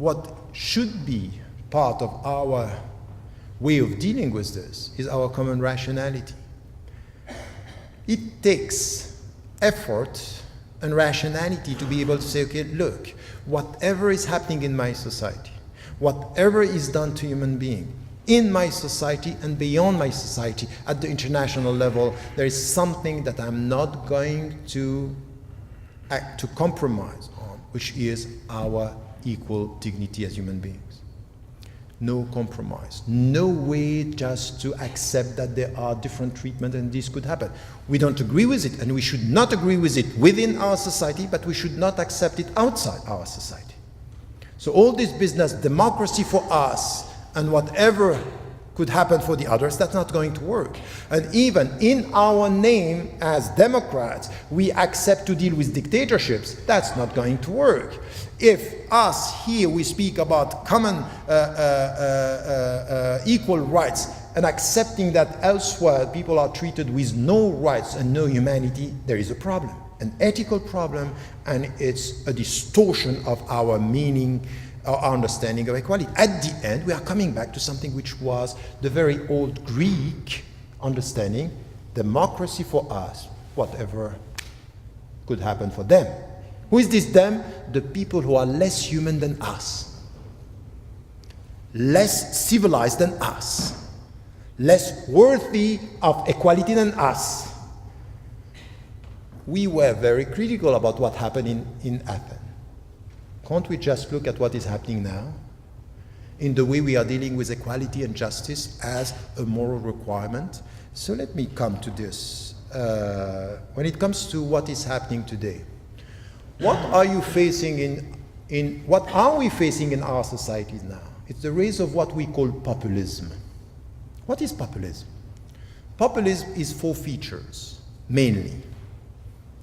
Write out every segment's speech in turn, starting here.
what should be part of our way of dealing with this is our common rationality. It takes effort and rationality to be able to say, okay, look, whatever is happening in my society, whatever is done to human beings, in my society and beyond my society, at the international level, there is something that I'm not going to compromise on, which is our equal dignity as human beings. No compromise, no way just to accept that there are different treatment and this could happen. We don't agree with it, and we should not agree with it within our society, but we should not accept it outside our society. So all this business, democracy for us, and whatever could happen for the others, that's not going to work. And even in our name as Democrats, we accept to deal with dictatorships, that's not going to work. If us here, we speak about common equal rights and accepting that elsewhere people are treated with no rights and no humanity, there is a problem, an ethical problem, and it's a distortion of our meaning, our understanding of equality. At the end, we are coming back to something which was the very old Greek understanding, democracy for us, whatever could happen for them. Who is this them? The people who are less human than us, less civilized than us, less worthy of equality than us. We were very critical about what happened in Athens. Can't we just look at what is happening now in the way we are dealing with equality and justice as a moral requirement? So let me come to this. When it comes to what is happening today, what are you facing what are we facing in our societies now? It's the rise of what we call populism. What is populism? Populism is 4 features, mainly.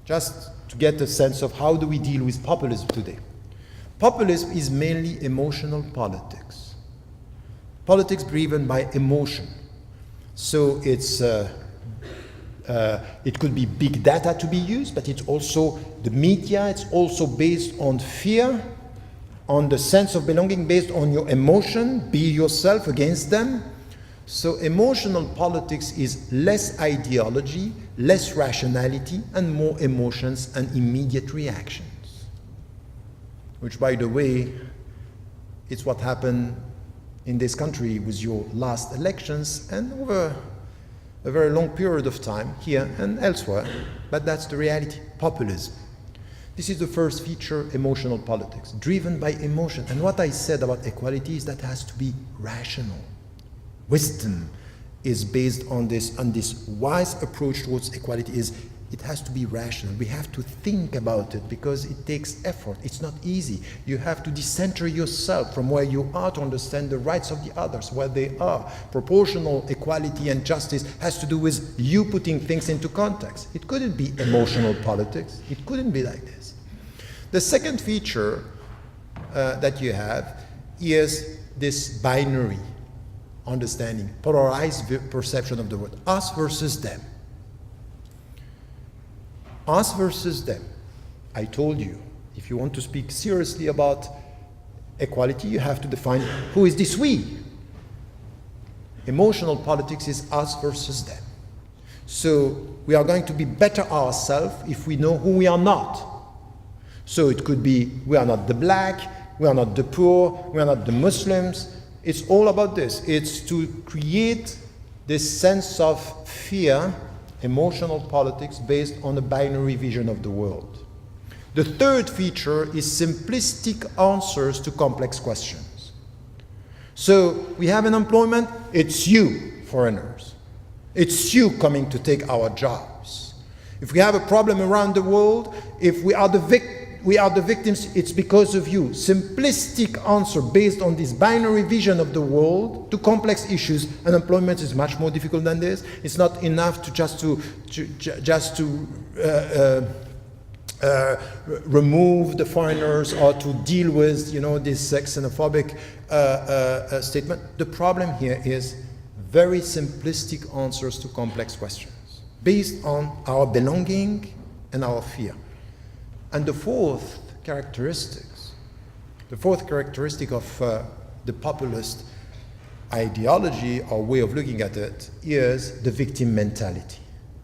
Just to get a sense of how do we deal with populism today. Populism is mainly emotional politics. Politics driven by emotion. So it's it could be big data to be used, but it's also the media, it's also based on fear, on the sense of belonging, based on your emotion, be yourself against them. So emotional politics is less ideology, less rationality, and more emotions and immediate reactions. Which, by the way, it's what happened in this country with your last elections and over a very long period of time here and elsewhere, but that's the reality, populism. This is the first feature, emotional politics, driven by emotion. And what I said about equality is that it has to be rational. Wisdom is based on this wise approach towards equality is it has to be rational. We have to think about it because it takes effort. It's not easy. You have to decenter yourself from where you are to understand the rights of the others, where they are. Proportional equality and justice has to do with you putting things into context. It couldn't be emotional politics. It couldn't be like this. The second feature that you have is this binary understanding, polarized perception of the world, us versus them. Us versus them. I told you, if you want to speak seriously about equality, you have to define who is this we. Emotional politics is us versus them. So we are going to be better ourselves if we know who we are not. So it could be we are not the black, we are not the poor, we are not the Muslims. It's all about this. It's to create this sense of fear, emotional politics based on a binary vision of the world. The third feature is simplistic answers to complex questions. So we have unemployment, it's you, foreigners. It's you coming to take our jobs. If we have a problem around the world, if we are the victims, it's because of you. Simplistic answer based on this binary vision of the world to complex issues. Unemployment is much more difficult than this. It's not enough to just remove the foreigners or to deal with, this xenophobic statement. The problem here is very simplistic answers to complex questions based on our belonging and our fear. And the fourth characteristics The fourth characteristic of the populist ideology or way of looking at it is the victim mentality.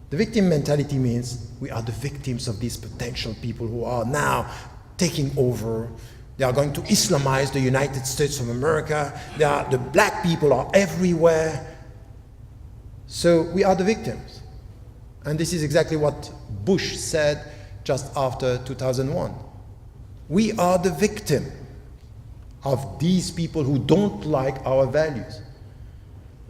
The victim mentality means we are the victims of these potential people who are now taking over. They are going to Islamize the United States of America. The black people are everywhere. So we are the victims. And this is exactly what Bush said just after 2001. We are the victim of these people who don't like our values.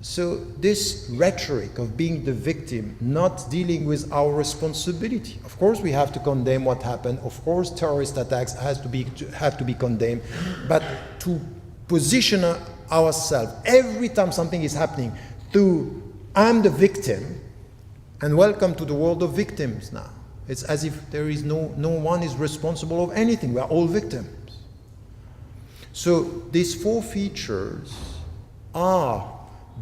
So this rhetoric of being the victim, not dealing with our responsibility. Of course we have to condemn what happened. Of course terrorist attacks have to be condemned. But to position ourselves every time something is happening through I'm the victim, and welcome to the world of victims now. It's as if there is no one is responsible of anything. We are all victims. So these four features are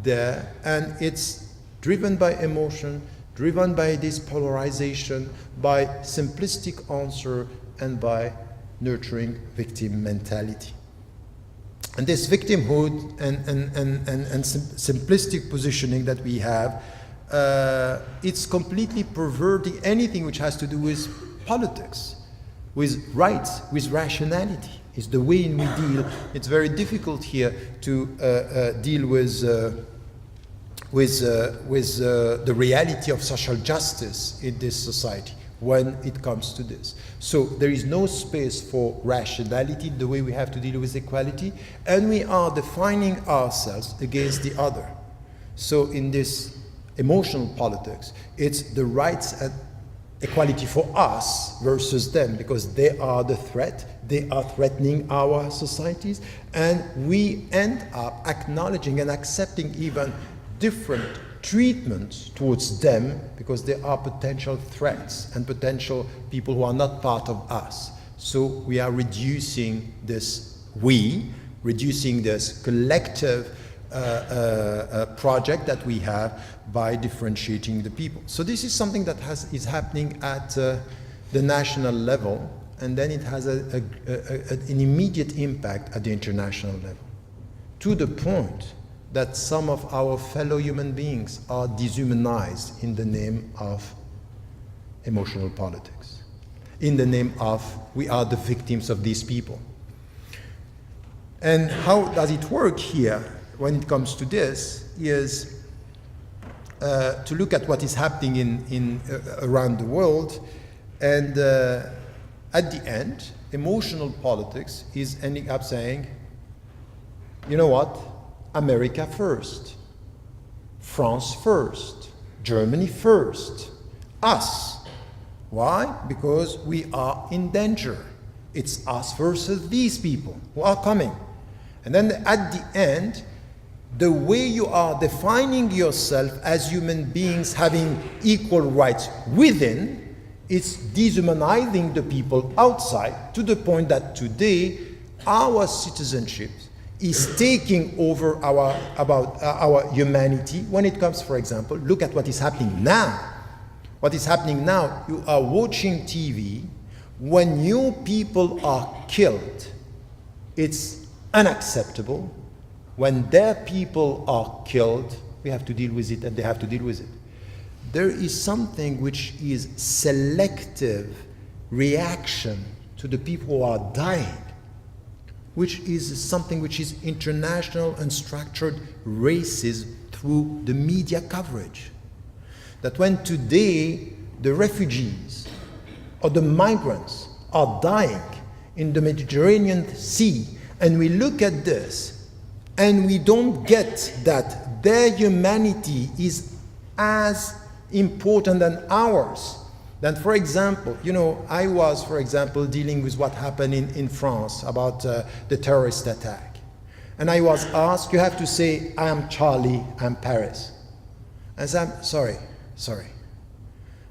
there, and it's driven by emotion, driven by this polarization, by simplistic answer, and by nurturing victim mentality. And this victimhood and simplistic positioning that we have, it's completely perverting anything which has to do with politics, with rights, with rationality. It's the way in we deal. It's very difficult here to deal with the reality of social justice in this society when it comes to this. So there is no space for rationality the way we have to deal with equality, and we are defining ourselves against the other. So in this emotional politics, it's the rights and equality for us versus them, because they are the threat, they are threatening our societies, and we end up acknowledging and accepting even different treatments towards them because they are potential threats and potential people who are not part of us. So we are reducing this collective project that we have by differentiating the people. So this is something that is happening at the national level, and then it has an immediate impact at the international level, to the point that some of our fellow human beings are dehumanized in the name of emotional politics, in the name of we are the victims of these people. And how does it work here when it comes to this is to look at what is happening in around the world, and at the end, emotional politics is ending up saying, you know what? America first, France first, Germany first, us. Why? Because we are in danger. It's us versus these people who are coming. And then at the end, the way you are defining yourself as human beings having equal rights within, it's dehumanizing the people outside, to the point that today our citizenship is taking over our humanity. When it comes, for example, look at what is happening now. What is happening now, you are watching TV, when new people are killed, it's unacceptable. When their people are killed, we have to deal with it, and they have to deal with it. There is something which is selective reaction to the people who are dying, which is something which is international and structured racism through the media coverage. That when today the refugees or the migrants are dying in the Mediterranean Sea, and we look at this and we don't get that their humanity is as important than ours. Then, for example, I was, for example, dealing with what happened in France about the terrorist attack. And I was asked, you have to say, I am Charlie, I'm Paris. I said, sorry.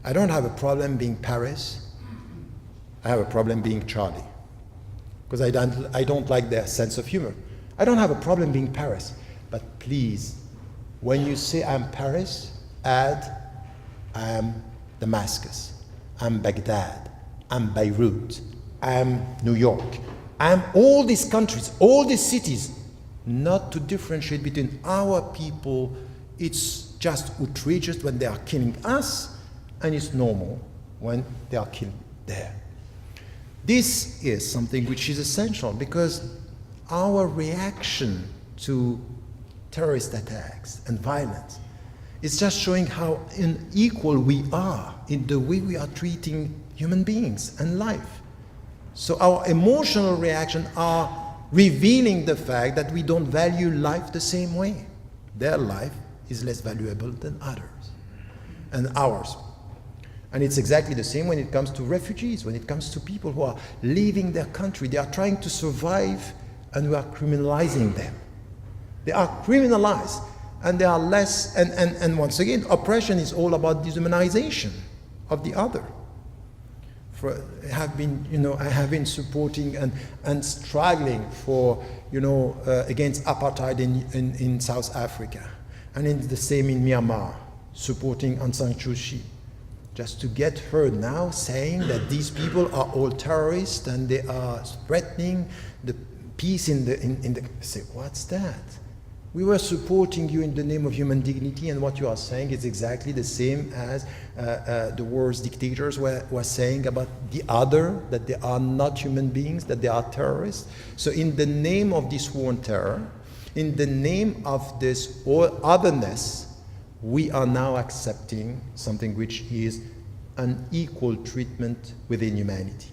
I don't have a problem being Paris. I have a problem being Charlie. Because I don't like their sense of humor. I don't have a problem being Paris. But please, when you say I'm Paris, add I am Damascus. I'm Baghdad, I'm Beirut, I'm New York, And all these countries, all these cities, not to differentiate between our people, it's just outrageous when they are killing us, and it's normal when they are killing there. This is something which is essential because our reaction to terrorist attacks and violence is just showing how unequal we are in the way we are treating human beings and life. So our emotional reactions are revealing the fact that we don't value life the same way. Their life is less valuable than others and ours. And it's exactly the same when it comes to refugees, when it comes to people who are leaving their country. They are trying to survive and we are criminalizing them. They are criminalized and they are less, and once again, oppression is all about dehumanization of the other. I have been supporting and struggling for, against apartheid in South Africa. And it's the same in Myanmar, supporting Aung San Suu Kyi. Just to get her now saying that these people are all terrorists and they are threatening the peace in the say, what's that? We were supporting you in the name of human dignity, and what you are saying is exactly the same as the world's dictators were saying about the other, that they are not human beings, that they are terrorists. So in the name of this war on terror, in the name of this otherness, we are now accepting something which is unequal treatment within humanity.